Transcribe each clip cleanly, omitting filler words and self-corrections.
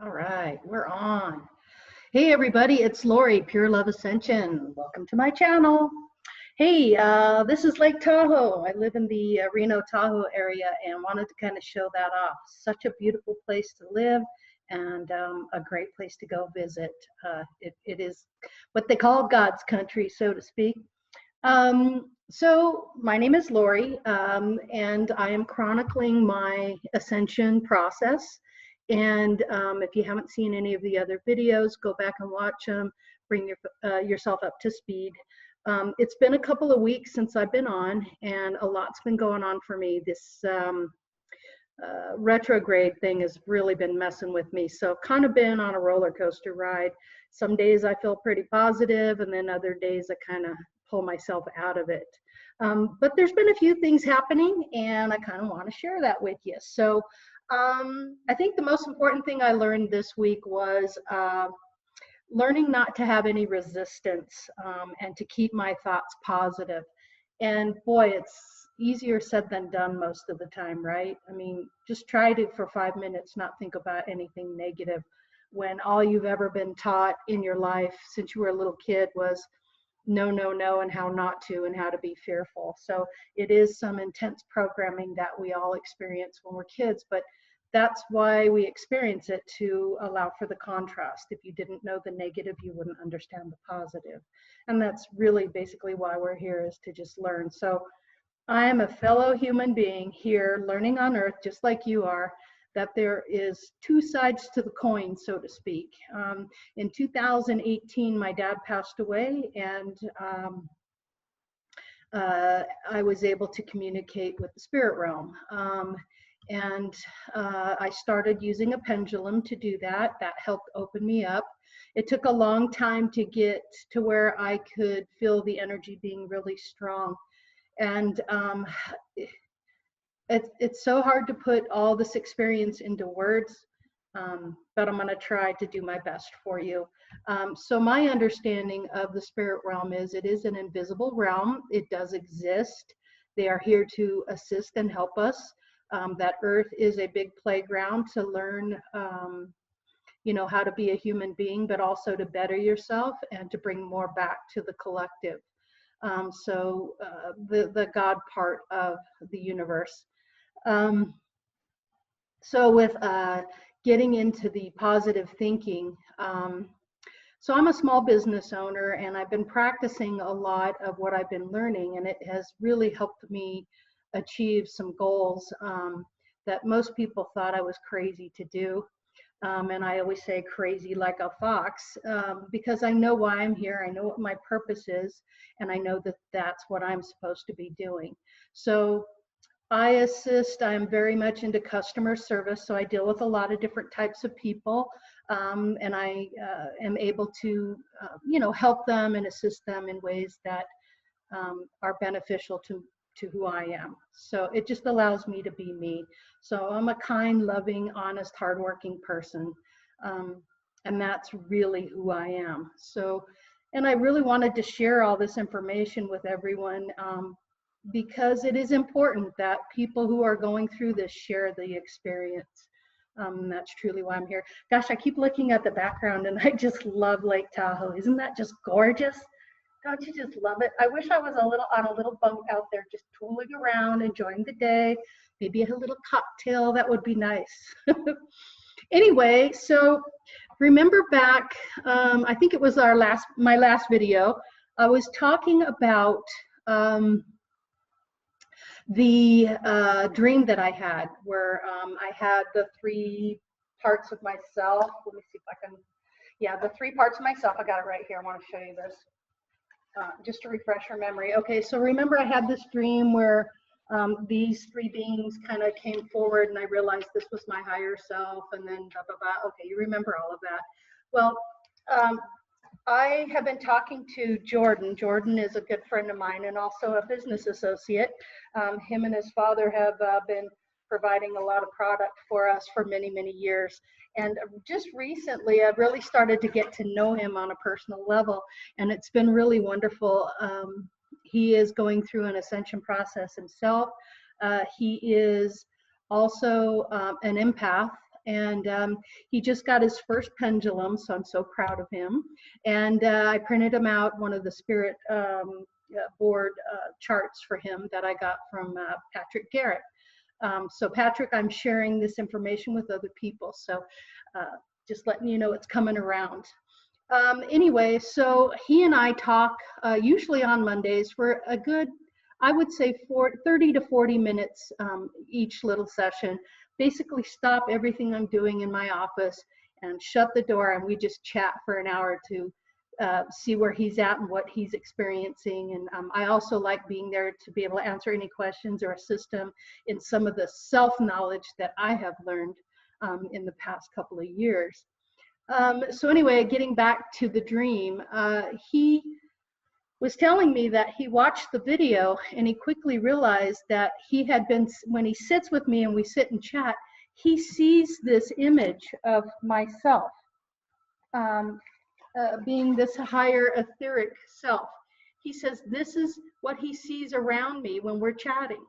All right, we're on. Hey everybody, it's Lori, Pure Love Ascension. Welcome to my channel. Hey, this is Lake Tahoe. I live in the Reno, Tahoe area and wanted to kind of show that off. Such a beautiful place to live and a great place to go visit. It is what they call God's country, so to speak. So my name is Lori, and I am chronicling my ascension process. And if you haven't seen any of the other videos, go back and watch them, bring yourself up to speed. It's been a couple of weeks since I've been on, and a lot's been going on for me. This retrograde thing has really been messing with me. So kind of been on a roller coaster ride. Some days I feel pretty positive, and then other days I kind of pull myself out of it. But there's been a few things happening, and I kind of want to share that with you. So I think the most important thing I learned this week was learning not to have any resistance and to keep my thoughts positive. And boy, it's easier said than done most of the time, right? I mean, just try to, for 5 minutes, not think about anything negative when all you've ever been taught in your life since you were a little kid was no, no, no, and how not to, and how to be fearful. So it is some intense programming that we all experience when we're kids, but that's why we experience it, to allow for the contrast. If you didn't know the negative, you wouldn't understand the positive. And that's really basically why we're here, is to just learn. So I am a fellow human being here learning on earth, just like you are, that there is two sides to the coin, so to speak. In 2018, my dad passed away, and I was able to communicate with the spirit realm. And I started using a pendulum to do that. That helped open me up. It took a long time to get to where I could feel the energy being really strong. And it's so hard to put all this experience into words, but I'm going to try to do my best for you. So my understanding of the spirit realm is it is an invisible realm. It does exist. They are here to assist and help us. That earth is a big playground to learn, you know, how to be a human being, but also to better yourself and to bring more back to the collective. So the God part of the universe. So with getting into the positive thinking, so I'm a small business owner, and I've been practicing a lot of what I've been learning, and it has really helped me achieve some goals that most people thought I was crazy to do. And I always say crazy like a fox, because I know why I'm here. I know what my purpose is, and I know that that's what I'm supposed to be doing. So I assist, I'm very much into customer service, so I deal with a lot of different types of people, and I am able to, you know, help them and assist them in ways that are beneficial to who I am. So it just allows me to be me. So I'm a kind, loving, honest, hardworking person, and that's really who I am. So, and I really wanted to share all this information with everyone, because it is important that people who are going through this share the experience. That's truly why I'm here. Gosh, I keep looking at the background and I just love Lake Tahoe. Isn't that just gorgeous? Don't you just love it? I wish I was on a little boat out there just tooling around, enjoying the day, maybe a little cocktail. That would be nice. Anyway, so remember back, I think it was my last video, I was talking about the dream that I had, where I had the 3 parts of myself. Let me see if I can, yeah, the 3 parts of myself. I got it right here. I want to show you this. Just to refresh your memory. Okay, so remember I had this dream where these 3 beings kind of came forward, and I realized this was my higher self, and then blah, blah, blah. Okay, you remember all of that. Well, I have been talking to Jordan. Jordan is a good friend of mine and also a business associate. Him and his father have been providing a lot of product for us for many, many years. And just recently, I've really started to get to know him on a personal level, and it's been really wonderful. He is going through an ascension process himself. He is also an empath, And he just got his first pendulum, so I'm so proud of him. And I printed him out one of the spirit board charts for him that I got from Patrick Garrett. So Patrick, I'm sharing this information with other people, so just letting you know it's coming around. Anyway, so he and I talk usually on Mondays for a good, I would say 30 to 40 minutes each little session. Basically stop everything I'm doing in my office and shut the door, and we just chat for an hour to see where he's at and what he's experiencing. And I also like being there to be able to answer any questions or assist him in some of the self-knowledge that I have learned in the past couple of years. So anyway, getting back to the dream, he was telling me that he watched the video and he quickly realized that he had been, when he sits with me and we sit and chat, he sees this image of myself being this higher etheric self. He says this is what he sees around me when we're chatting.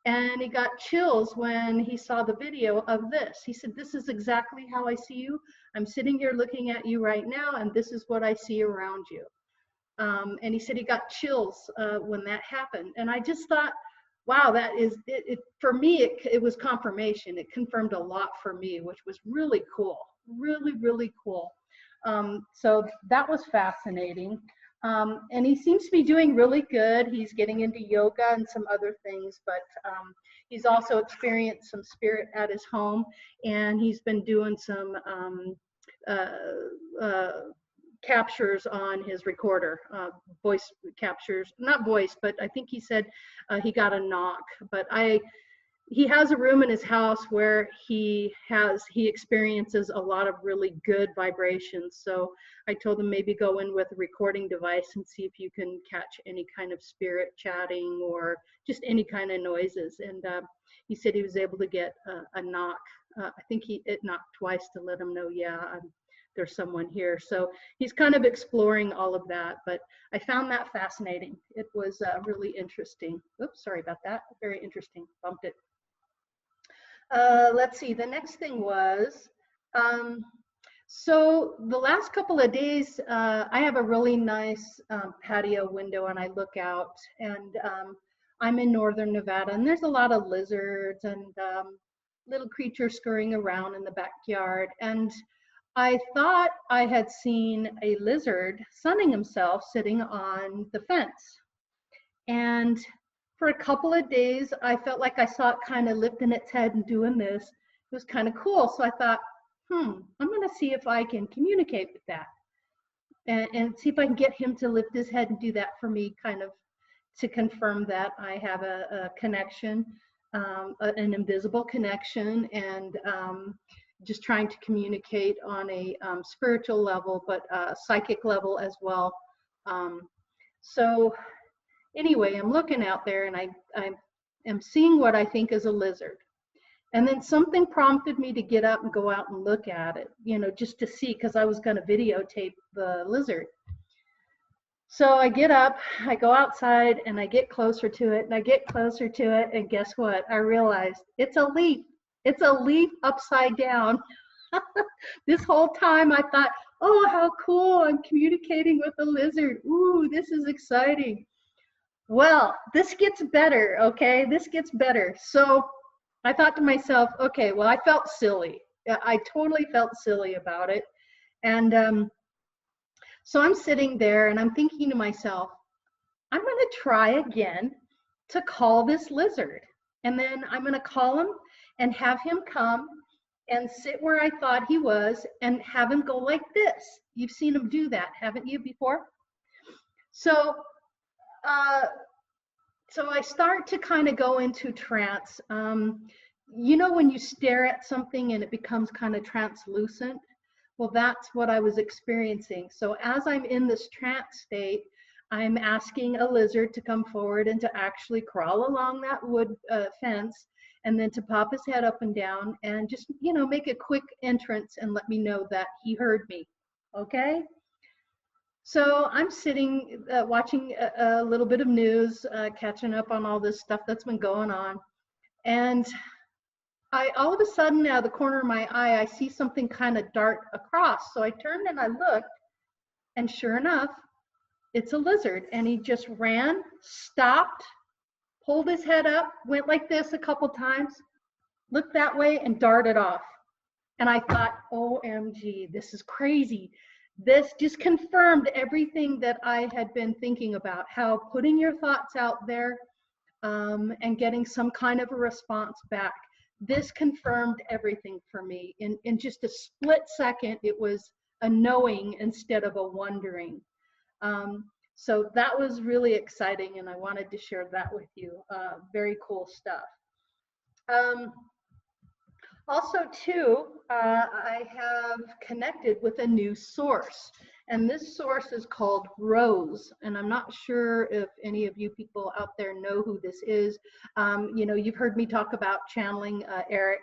And he got chills when he saw the video of this. He said, this is exactly how I see you. I'm sitting here looking at you right now, and this is what I see around you. And he said he got chills when that happened. And I just thought, wow, that is, for me, it was confirmation. It confirmed a lot for me, which was really cool, really, really cool. So that was fascinating. And he seems to be doing really good. He's getting into yoga and some other things, but he's also experienced some spirit at his home, and he's been doing some captures on his recorder, voice captures, not voice, but I think he said he got a knock. But he has a room in his house where he experiences a lot of really good vibrations. So I told him maybe go in with a recording device and see if you can catch any kind of spirit chatting or just any kind of noises. And he said he was able to get a knock. I think it knocked twice to let him know, yeah, there's someone here. So he's kind of exploring all of that, but I found that fascinating. It was really interesting. Oops, sorry about that. Very interesting. Bumped it. Let's see, the next thing was, so the last couple of days, I have a really nice patio window and I look out, and I'm in northern Nevada, and there's a lot of lizards and little creatures scurrying around in the backyard. And I thought I had seen a lizard sunning himself sitting on the fence. And for a couple of days, I felt like I saw it kind of lifting its head and doing this. It was kind of cool. So I thought, I'm going to see if I can communicate with that and see if I can get him to lift his head and do that for me, kind of to confirm that I have a connection, an invisible connection, and just trying to communicate on a spiritual level, but psychic level as well. So anyway, I'm looking out there and I am seeing what I think is a lizard. And then something prompted me to get up and go out and look at it, just to see, because I was going to videotape the lizard. So I get up, I go outside, and I get closer to it, and I get closer to it, and guess what? I realized it's a leaf. It's a leaf upside down. This whole time I thought, oh, how cool, I'm communicating with a lizard. Ooh, this is exciting. Well, this gets better, okay? This gets better. So I thought to myself, okay, well, I felt silly. I totally felt silly about it. And so I'm sitting there and I'm thinking to myself, I'm going to try again to call this lizard. And then I'm going to call him and have him come and sit where I thought he was and have him go like this. You've seen him do that, haven't you, before? So I start to kind of go into trance. When you stare at something and it becomes kind of translucent? Well, that's what I was experiencing. So as I'm in this trance state, I'm asking a lizard to come forward and to actually crawl along that wood fence, and then to pop his head up and down and just, make a quick entrance and let me know that he heard me. Okay? So I'm sitting watching a little bit of news, catching up on all this stuff that's been going on. And all of a sudden, out of the corner of my eye, I see something kind of dart across. So I turned and I looked, and sure enough, it's a lizard. And he just ran, stopped, pulled his head up, went like this a couple times, looked that way, and darted off. And I thought, OMG, this is crazy. This just confirmed everything that I had been thinking about, how putting your thoughts out there and getting some kind of a response back. This confirmed everything for me. In just a split second, it was a knowing instead of a wondering. So that was really exciting, and I wanted to share that with you. Very cool stuff. Also, too, I have connected with a new source, and this source is called Rose. And I'm not sure if any of you people out there know who this is. You know, you've heard me talk about channeling Eric,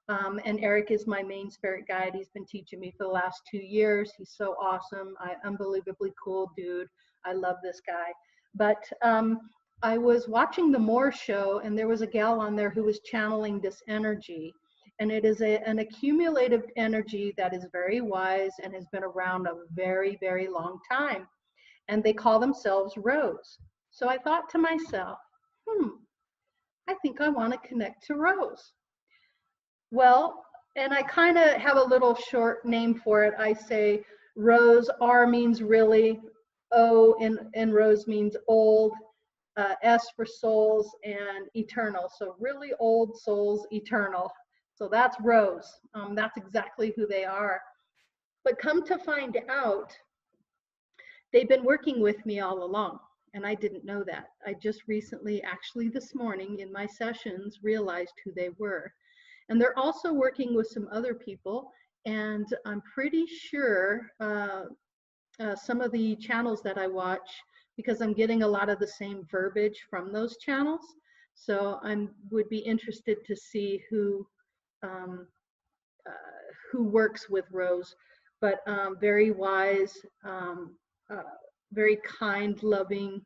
and Eric is my main spirit guide. He's been teaching me for the last 2 years. He's so awesome, unbelievably cool dude. I love this guy. But I was watching the Moore show, and there was a gal on there who was channeling this energy. And it is an accumulative energy that is very wise and has been around a very, very long time. And they call themselves Rose. So I thought to myself, I think I want to connect to Rose. Well, and I kind of have a little short name for it. I say Rose, R means really, O in Rose means old, S for souls, and eternal. So really old souls, eternal. So that's Rose. That's exactly who they are. But come to find out, they've been working with me all along, and I didn't know that. I just recently, actually this morning in my sessions, realized who they were. And they're also working with some other people, and I'm pretty sure some of the channels that I watch, because I'm getting a lot of the same verbiage from those channels. So I would be interested to see who works with Rose, but very wise, very kind, loving,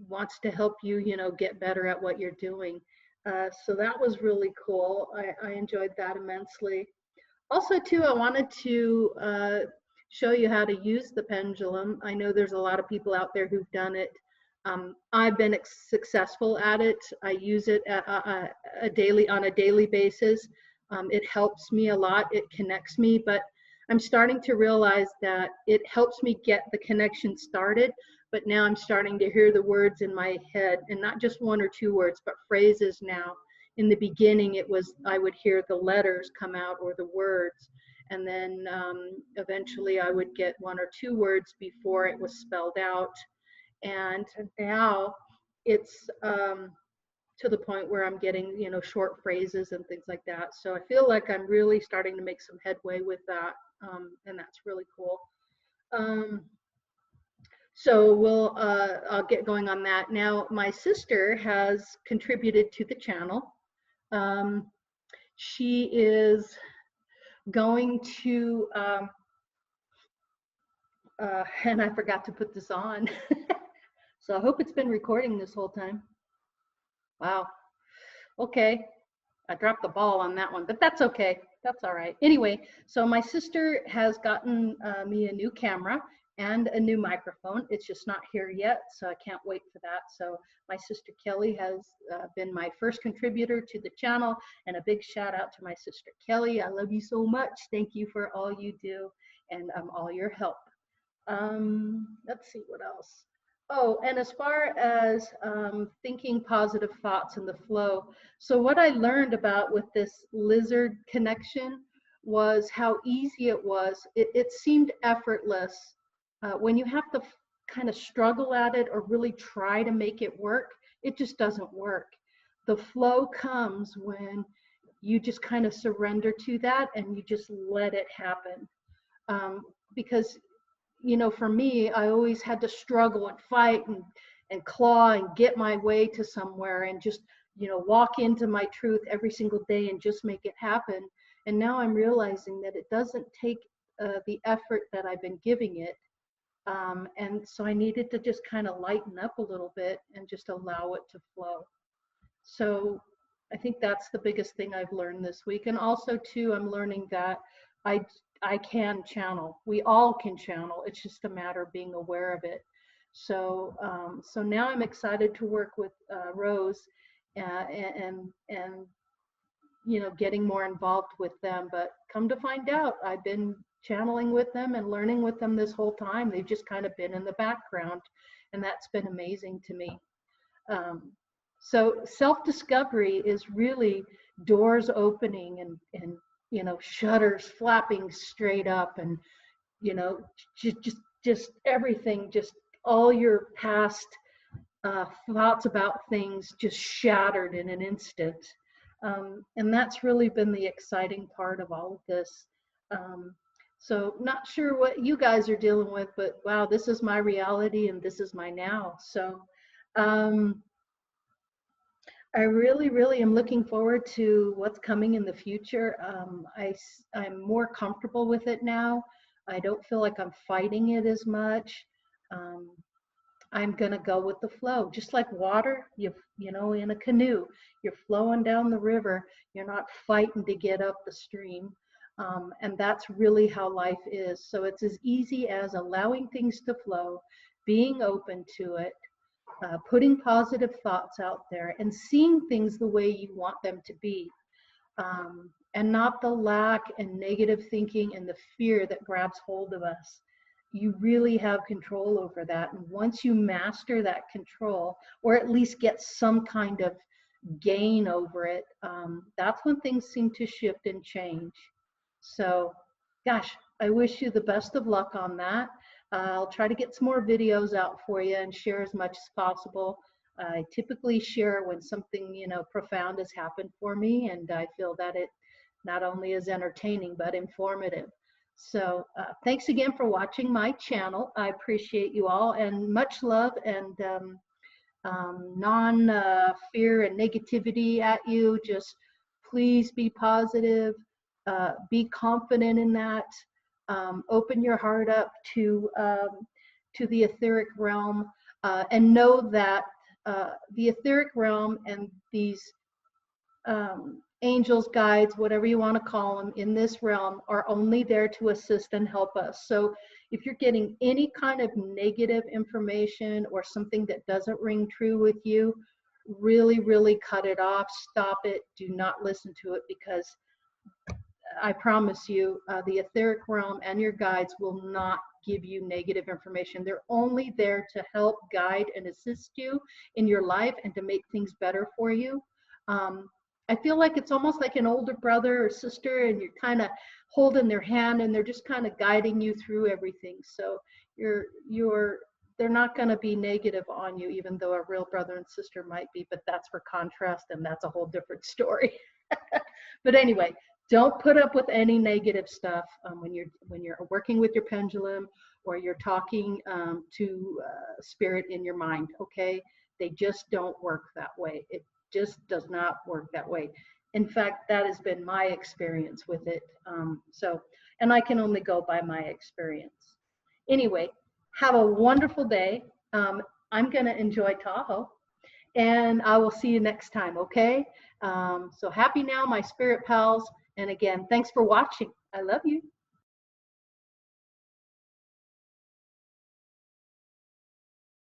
wants to help you, you know, get better at what you're doing. So that was really cool. I enjoyed that immensely. Also, too, I wanted to show you how to use the pendulum. I know there's a lot of people out there who've done it. I've been successful at it. I use it on a daily basis. It helps me a lot. It connects me, but I'm starting to realize that it helps me get the connection started. But now I'm starting to hear the words in my head, and not just one or two words, but phrases now. In the beginning, it was I would hear the letters come out or the words, and then eventually I would get one or two words before it was spelled out. And now it's to the point where I'm getting, you know, short phrases and things like that. So I feel like I'm really starting to make some headway with that, and that's really cool. So I'll get going on that. Now, my sister has contributed to the channel. She is going to, and I forgot to put this on. So I hope it's been recording this whole time. Wow. Okay. I dropped the ball on that one, but that's okay. That's all right. Anyway, so my sister has gotten me a new camera and a new microphone. It's just not here yet, so I can't wait for that. So my sister Kelly has been my first contributor to the channel, and a big shout out to my sister Kelly. I love you so much. Thank you for all you do and all your help. Let's see what else. Oh, and as far as thinking positive thoughts in the flow, so what I learned about with this lizard connection was how easy it was. It seemed effortless. When you have to kind of struggle at it or really try to make it work, it just doesn't work. The flow comes when you just kind of surrender to that and you just let it happen. Because you know, for me, I always had to struggle and fight and claw and get my way to somewhere and just, you know, walk into my truth every single day and just make it happen. And now I'm realizing that it doesn't take the effort that I've been giving it. And so I needed to just kind of lighten up a little bit and just allow it to flow. So I think that's the biggest thing I've learned this week. And also too, I'm learning that I I can channel. We all can channel. It's just a matter of being aware of it. So so now I'm excited to work with Rose and you know, getting more involved with them. But come to find out, I've been channeling with them and learning with them this whole time. They've just kind of been in the background, and that's been amazing to me. Um, so self-discovery is really doors opening and you know, shutters flapping straight up, and you know, just everything, just all your past thoughts about things just shattered in an instant. And that's really been the exciting part of all of this. Um, so not sure what you guys are dealing with, but wow, this is my reality and this is my now. So um, I really am looking forward to what's coming in the future. I'm more comfortable with it now. I don't feel like I'm fighting it as much. Um, I'm gonna go with the flow, just like water. You know, in a canoe, you're flowing down the river. You're not fighting to get up the stream, and that's really how life is. So it's as easy as allowing things to flow, being open to it, putting positive thoughts out there, and seeing things the way you want them to be, and not the lack and negative thinking and the fear that grabs hold of us. You really have control over that. And once you master that control, or at least get some kind of gain over it, that's when things seem to shift and change. So, gosh, I wish you the best of luck on that. I'll try to get some more videos out for you and share as much as possible. I typically share when something, you know, profound has happened for me, and I feel that it not only is entertaining but informative. So thanks again for watching my channel. I appreciate you all, and much love and non-fear and negativity at you. Just please be positive, be confident in that, open your heart up to the etheric realm, and know that the etheric realm and these angels, guides, whatever you want to call them, in this realm are only there to assist and help us. So if you're getting any kind of negative information or something that doesn't ring true with you, really cut it off, stop it, do not listen to it, because I promise you, the etheric realm and your guides will not give you negative information. They're only there to help guide and assist you in your life and to make things better for you. I feel like it's almost like an older brother or sister, and you're kind of holding their hand and they're just kind of guiding you through everything. So they're not going to be negative on you, even though a real brother and sister might be, but that's for contrast, and that's a whole different story. But anyway, don't put up with any negative stuff when you're working with your pendulum or you're talking to spirit in your mind. Okay, they just don't work that way. It just does not work that way. In fact, that has been my experience with it. And I can only go by my experience. Anyway, have a wonderful day. I'm going to enjoy Tahoe, and I will see you next time. Okay. So happy now, my spirit pals. And again, thanks for watching. I love you.